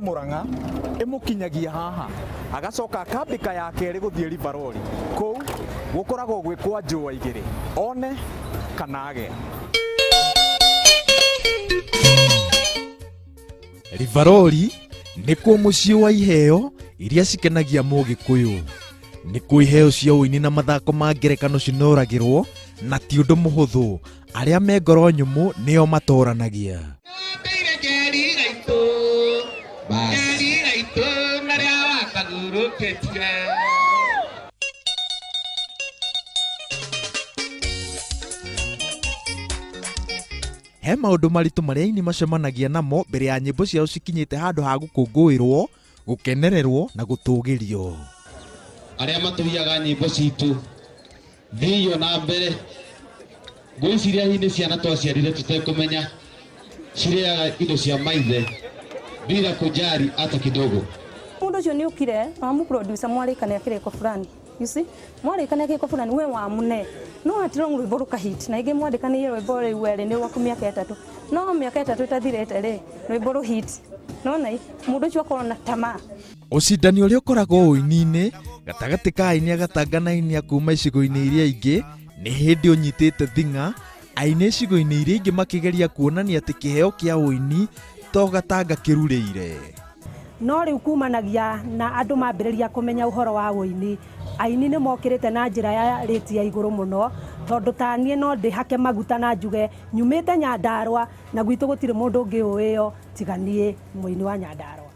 Muranga imukinyagia haha agacoka akambika ya keri guthie Rivarori kou gukoragwo gwi kwa njũa igĩrĩ one kana age. Rivarori nĩkuo mũciĩ wa iheo iria cikenagia Mũgĩkũyũ. Nĩkuo iheo cia ũini na mathako ma ngerekano cinoragĩrwo na ti ũndũ mũhũthũ. Arĩa me ngoro nyũmũ nĩo matoranagia. He maũndũ maritũ marĩa aini macemanagia namo mbere ya nyĩmbo ciao cikinyĩte handũ ha gũkũngũĩrwo, gũkenererwo na gũtũgĩrio. Arĩa matũhiaga nyĩmbo citũ thiyo na mbere ngwĩciria hihi nĩ ciana twaciarire tũtekũmenya cirĩaga indo cia maithe bila kujali hata kidogo. Mũndũ ũcio nĩ ũkire na mũproducer mwarĩkania kĩrĩko fulani. You see? Mwarĩkania kĩrĩko fulani we wa mune. No atiro rwĩmbo rũkahit na ingĩ mwandĩkanĩire rwĩmbo rĩu werĩ nĩ rwaku mĩaka ĩtatũ. No mĩaka ĩtatũ ĩtathirĩte rĩ rwĩmbo rũhit. No nai mũndũ ũcio akorwo na tamaa. Ũcindani ũrĩa ũkoragwo ũini-inĩ gatagatĩ ka aini agatanga na aini a kuma icigo-inĩ iria ingĩ nĩ hĩndĩ ũnyitĩte thing'a, aini icigo-inĩ iria ingĩ makĩgeria kuonania atĩ kĩheo kĩa ũini to gatanga kĩrurĩire. No rĩu kumanagia na andũ mambĩrĩria kũmenya ũhoro wa ũini, aini nĩ mokĩrĩte na njĩra ya rĩti ya igũrũ mũno, tondũ ta niĩ no ndĩhake maguta na njuge nyumĩte Nyandarua na gwitũ gũtirĩ mũndũ ũngĩ ũĩyo tiga niĩ mũini wa Nyandarua.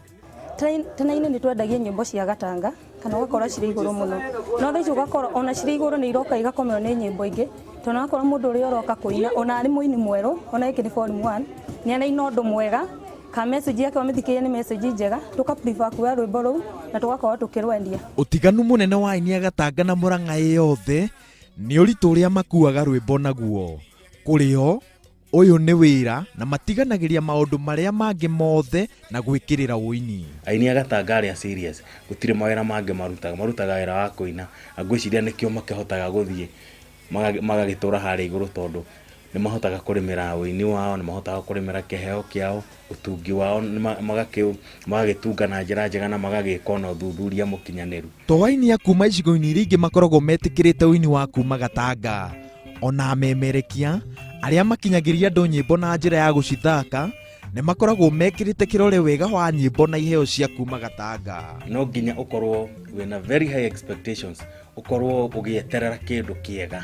Tene-inĩ nĩ twendagia nyĩmbo cia gatanga kana ũgakora cirĩ igũrũ mũno. No thaa ici ũgakora ona cirĩ igũrũ nĩ iroka igakomero nĩ nyĩmbo ingĩ, tondũ ũgakora mũndũ ũrĩa ũroka kũina ona arĩ mũini mwerũ, ona gĩkĩ nĩ volume 1 nĩ anaina ũndũ mwega, ka message yake wamĩthikĩrĩria nĩ message njega, tũka-prefer kuoya rwĩmbo rũu na tũgakorwo tũkĩrwendia. Ũtiganu mũnene wa aini a gatanga na Murang'a yothe nĩ ũritũ ũrĩa makuaga rwĩmbo naguo. Kũrĩ o ũyũ nĩ wĩra na matiganagĩria maũndũ marĩa mangĩ mothe na gwĩkĩrĩra ũini. Aini a gatanga arĩa serious gũtirĩ mawĩra mangĩ marutaga wĩra wa kũina, na ngwĩciria nĩkĩo makĩhotaga gũthiĩ magagĩtũra harĩa igũrũ, tondũ nĩ mahotaga kũrĩmĩra ũini wao, nĩ mahotaga kũrĩmĩra kĩheo kĩao, ũtungi wao magagĩtunga na njĩra njega na magagĩka na ũthuthuria mũkinyanĩru. To aini a kuma icigo-inĩ iria ingĩ makoragwo metĩkĩrĩte ũini wa kuma gatanga, ona amemerekia arĩa makinyagĩria andũ nyĩmbo na njĩra ya gũcithaka nĩ makoragwo mekĩrĩte kĩrore wega wa nyĩmbo na iheo cia kuma gatanga. No nginya ũkorwo wĩna very high expectations, ũkorwo ũgĩeterera kĩndũ kĩega,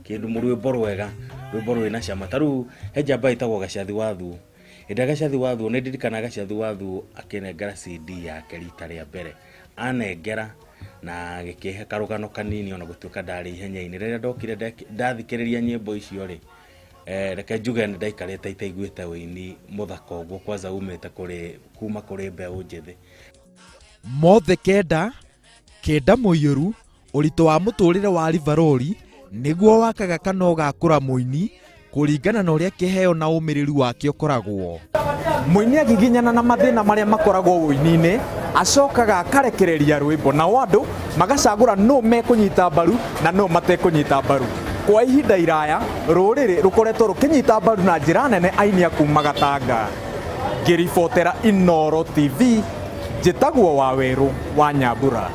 kĩndũ rwĩmbo rwega, rwĩmbo rwĩna cama. Ta rĩu he njamba ĩtagwo Gacathi wa Thuo. Hĩndĩ Gacathi wa Thuo nĩ ndirikana Gacathi wa Thuo akĩnengera CD yake rita rĩa mbere, anengera na gĩkĩhe karũgano kanini ona gũtuĩka ndarĩ ihenya-inĩ. Rĩrĩa ndokire ndathikĩrĩria nyĩmbo icio rĩ, reke njuge nĩ ndaikarĩte itaiguĩte ũini mũthaka ũguo, kwanza umĩte kuma kũrĩ mbeũ njĩthĩ. Mothe kenda mũiyũru ũritũ wa mũtũrĩre wa Rivarori nĩguo wakaga kana ũgakũra mũini kũringana na ũrĩa kĩheo na ũmĩrĩru wake ũkoragwo. Mũini agiginyana na mathĩna marĩa makoragwo ũini-inĩ acokaga akarekereria rwĩmbo na andũ magacagũra no mekũnyita mbaru na no matekũnyita mbaru. Kwa ihinda iraya rũrĩrĩ rũkoretwo rũkĩnyita mbaru na njĩra nene aini a kuma gatanga. Ngĩribotera Inooro TV, njĩtagwo Wawerũ wa Nyambura.